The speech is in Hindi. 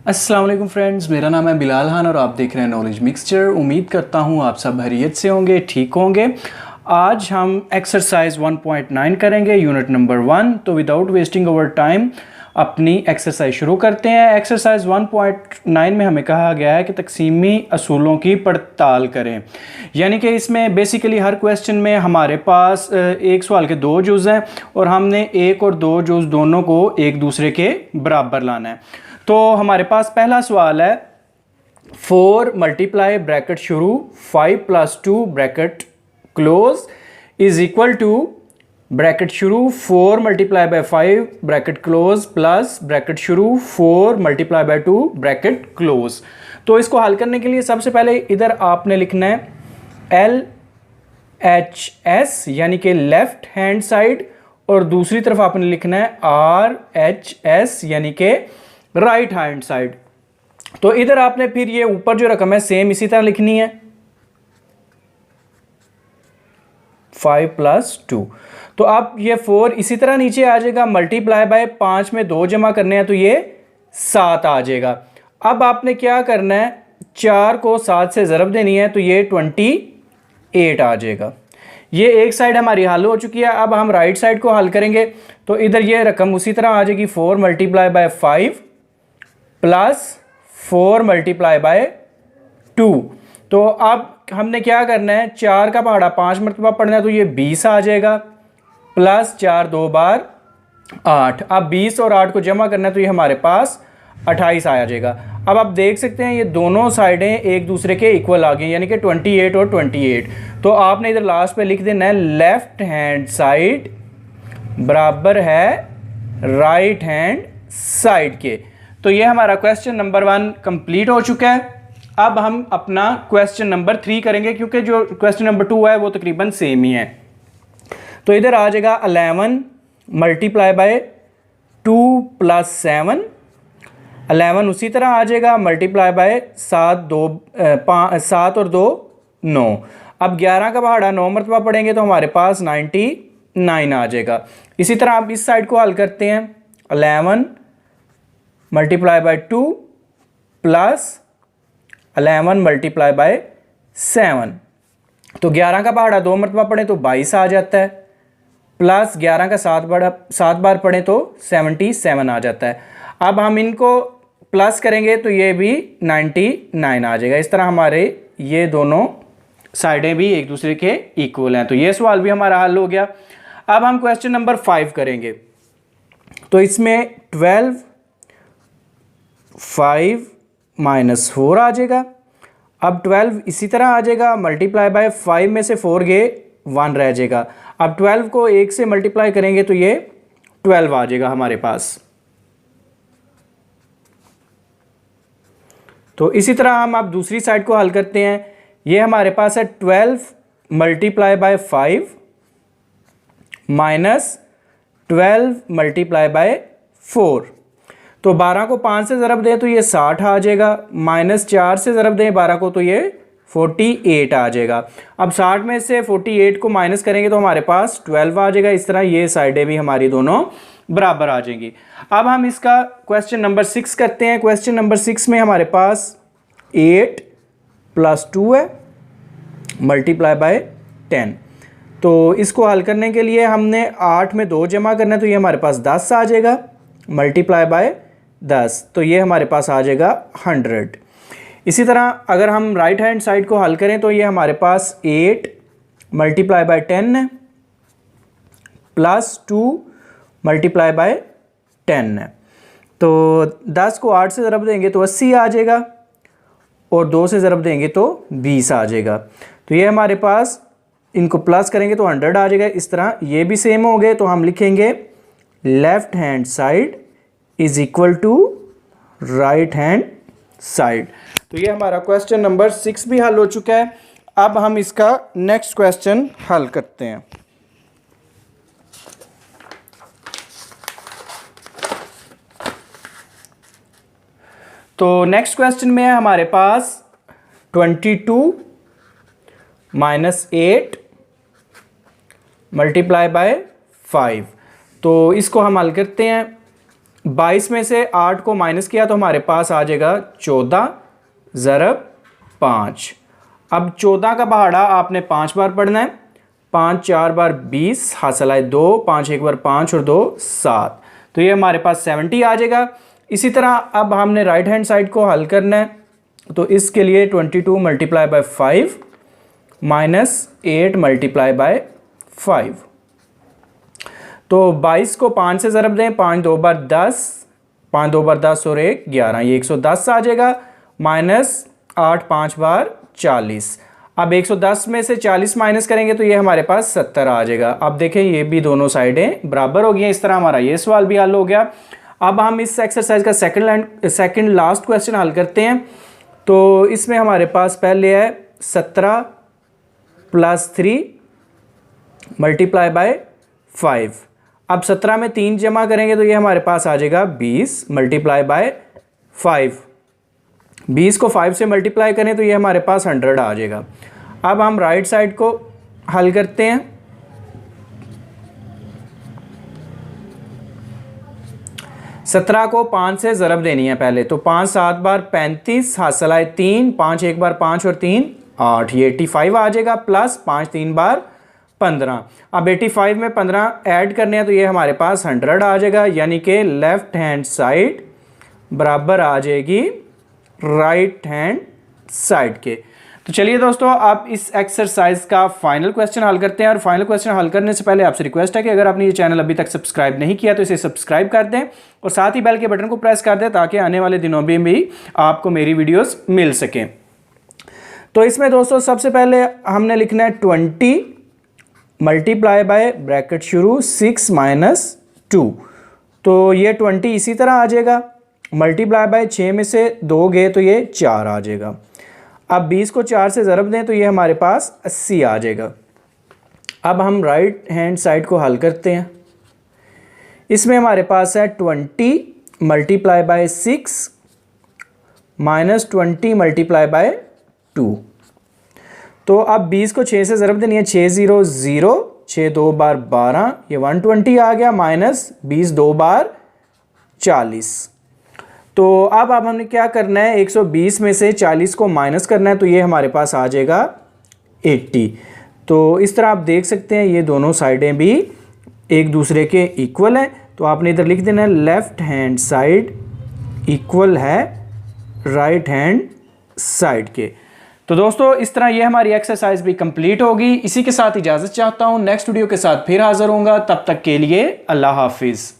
अस्सलाम वालेकुम फ्रेंड्स, मेरा नाम है बिलाल खान और आप देख रहे हैं नॉलेज मिक्सचर। उम्मीद करता हूँ आप सब खैरियत से होंगे, ठीक होंगे। आज हम एक्सरसाइज 1.9 करेंगे, यूनिट नंबर 1। तो विदाउट वेस्टिंग ओवर टाइम अपनी एक्सरसाइज शुरू करते हैं। एक्सरसाइज 1.9 में हमें कहा गया है कि तकसीमी असूलों की पड़ताल करें, यानी कि इसमें बेसिकली हर क्वेश्चन में हमारे पास एक सवाल के दो जुज़ हैं और हमने एक और दो जुज़ दोनों को एक दूसरे के बराबर लाना है। तो हमारे पास पहला सवाल है 4 मल्टीप्लाई ब्रैकेट शुरू 5 + 2 bracket close is equal to bracket शुरू 4 × 5 ब्रैकेट क्लोज प्लस ब्रैकेट शुरू 4 × 2 ब्रैकेट क्लोज। तो इसको हल करने के लिए सबसे पहले इधर आपने लिखना है LHS यानी कि लेफ्ट हैंड साइड और दूसरी तरफ आपने लिखना है RHS यानी कि राइट हैंड साइड। तो इधर आपने फिर ये ऊपर जो रकम है सेम इसी तरह लिखनी है 5 + 2। तो अब ये 4 इसी तरह नीचे आ जाएगा, मल्टीप्लाई बाय 5 में 2 जमा करने हैं तो ये 7 आ जाएगा। अब आपने क्या करना है, 4 को 7 से ज़रब देनी है तो ये 28 आ जाएगा। ये एक साइड हमारी हल हो चुकी है। अब हम राइट साइड को हल करेंगे तो इधर ये रकम उसी तरह आ जाएगी 4 × 5 प्लस 4 × 2। तो अब हमने क्या करना है, 4 का पहाड़ा 5 मरतबा पढ़ना है तो ये 20 आ जाएगा, प्लस 4 2 बार 8। अब 20 और 8 को जमा करना है तो ये हमारे पास 28 आ जाएगा। अब आप देख सकते हैं ये दोनों साइडें एक दूसरे के इक्वल आ गई, यानी कि 28 और 28। तो आपने इधर लास्ट पे लिख देना है लेफ्ट हैंड साइड बराबर है राइट हैंड साइड के। तो ये हमारा क्वेश्चन नंबर 1 कंप्लीट हो चुका है। अब हम अपना क्वेश्चन नंबर 3 करेंगे, क्योंकि जो क्वेश्चन नंबर 2 है वो तकरीबन सेम ही है। तो इधर आ जाएगा 11 × 2 + 7। 11 उसी तरह आ जाएगा मल्टीप्लाई बाय 7 और 2 9। अब 11 का पहाड़ा 9 मरतबा पढ़ेंगे तो हमारे पास 99 आ जाएगा। इसी तरह आप इस साइड को हल करते हैं 11 × 2 प्लस 11 × 7। तो 11 का पहाड़ा 2 मरतबा पढ़ें तो 22 आ जाता है, प्लस 11 का 7 बार पढ़ें तो 77 आ जाता है। अब हम इनको प्लस करेंगे तो ये भी 99 आ जाएगा। इस तरह हमारे ये दोनों साइडें भी एक दूसरे के इक्वल हैं। तो ये सवाल भी हमारा हल हो गया। अब हम क्वेश्चन नंबर 5 करेंगे। तो इसमें 12 5 - 4 आ जाएगा। अब 12 इसी तरह आ जाएगा, मल्टीप्लाई बाय 5 में से 4 गए 1 रह जाएगा। अब 12 को 1 से मल्टीप्लाई करेंगे तो ये 12 आ जाएगा हमारे पास। तो इसी तरह हम अब दूसरी साइड को हल करते हैं। ये हमारे पास है 12 × 5 माइनस 12 × 4। तो 12 को 5 से ज़रब दें तो ये 60 आ जाएगा, माइनस 4 से ज़रब दें 12 को तो ये 48 आ जाएगा। अब 60 में से 48 को माइनस करेंगे तो हमारे पास 12 आ जाएगा। इस तरह ये साइडें भी हमारी दोनों बराबर आ जाएंगी। अब हम इसका क्वेश्चन नंबर 6 करते हैं। क्वेश्चन नंबर 6 में हमारे पास 8 + 2 है मल्टीप्लाई बाय 10। तो इसको हल करने के लिए हमने 8 में 2 जमा करना है तो ये हमारे पास 10 आ जाएगा, मल्टीप्लाई बाय 10 तो ये हमारे पास आ जाएगा 100। इसी तरह अगर हम राइट हैंड साइड को हल करें तो ये हमारे पास 8 × 10 है प्लस 2 × 10 है। तो 10 को 8 से ज़रब देंगे तो 80 आ जाएगा और 2 से ज़रब देंगे तो 20 आ जाएगा। तो ये हमारे पास इनको प्लस करेंगे तो 100 आ जाएगा। इस तरह ये भी सेम हो गए तो हम लिखेंगे left hand side is equal to right hand side. तो ये हमारा क्वेश्चन नंबर 6 भी हल हो चुका है। अब हम इसका नेक्स्ट क्वेश्चन हल करते हैं। तो नेक्स्ट क्वेश्चन में है हमारे पास 22 - 8 × 5। तो इसको हम हल करते हैं। 22 में से 8 को माइनस किया तो हमारे पास आ जाएगा 14 ज़रब 5। अब 14 का पहाड़ा आपने 5 बार पढ़ना है। 5 4 बार 20, हासिल आए 2, 5 एक बार 5 और 2 7, तो ये हमारे पास 70 आ जाएगा। इसी तरह अब हमने राइट हैंड साइड को हल करना है, तो इसके लिए 22 multiply by 5 minus 8 multiply by 5। तो 22 को 5 से ज़रब दें, 5 2 बार 10, 5 2 बार 10 और 1 11, ये 110 आ जाएगा। माइनस 8 5 बार 40। अब 110 में से 40 माइनस करेंगे तो ये हमारे पास 70 आ जाएगा। अब देखें ये भी दोनों साइडें बराबर हो गई हैं। इस तरह हमारा ये सवाल भी हल हो गया। अब हम इस एक्सरसाइज का सेकंड लास्ट क्वेश्चन हल करते हैं। तो इसमें हमारे पास पहले है 17 प्लस 3 मल्टीप्लाई बाय 5। अब 17 में 3 जमा करेंगे तो ये हमारे पास आ जाएगा 20 मल्टीप्लाई बाय 5। 20 को 5 से मल्टीप्लाई करें तो ये हमारे पास 100 आ जाएगा। अब हम राइट साइड को हल करते हैं। सत्रह को 5 से ज़रब देनी है पहले, तो 5 7 बार 35, हासिल आए 3, 5 एक बार 5 और 3 8, ये 85 आ जाएगा। प्लस 5 3 बार 15। अब 85 में 15 ऐड करने हैं तो ये हमारे पास 100 आ जाएगा, यानी कि लेफ्ट हैंड साइड बराबर आ जाएगी राइट हैंड साइड के। तो चलिए दोस्तों, आप इस एक्सरसाइज का फाइनल क्वेश्चन हल करते हैं। और फाइनल क्वेश्चन हल करने से पहले आपसे रिक्वेस्ट है कि अगर आपने ये चैनल अभी तक सब्सक्राइब नहीं किया तो इसे सब्सक्राइब कर दें और साथ ही बेल के बटन को प्रेस कर दें ताकि आने वाले दिनों में भी आपको मेरी वीडियोस मिल सकें। तो इसमें दोस्तों सबसे पहले हमने लिखना है 20 मल्टीप्लाई बाय ब्रैकेट शुरू 6 माइनस 2। तो ये 20 इसी तरह आ जाएगा। मल्टीप्लाई बाय 6 में से 2 गए तो ये 4 आ जाएगा। अब 20 को 4 से ज़रब दें तो ये हमारे पास 80 आ जाएगा। अब हम राइट हैंड साइड को हल करते हैं। इसमें हमारे पास है 20 multiply by 6 minus 20 multiply by 2। तो अब 20 को 6 से ज़रब देनी है, 6 0 0, 6 2 बार 12, ये 120 आ गया। माइनस 20 2 बार 40। तो अब हमने क्या करना है, 120 में से 40 को माइनस करना है तो ये हमारे पास आ जाएगा 80। तो इस तरह आप देख सकते हैं ये दोनों साइडें भी एक दूसरे के इक्वल हैं। तो आपने इधर लिख देना है लेफ़्ट हैंड साइड इक्वल है राइट हैंड साइड के। तो दोस्तों इस तरह ये हमारी एक्सरसाइज भी कंप्लीट होगी। इसी के साथ इजाज़त चाहता हूँ, नेक्स्ट वीडियो के साथ फिर हाज़िर होऊंगा। तब तक के लिए अल्लाह हाफिज़।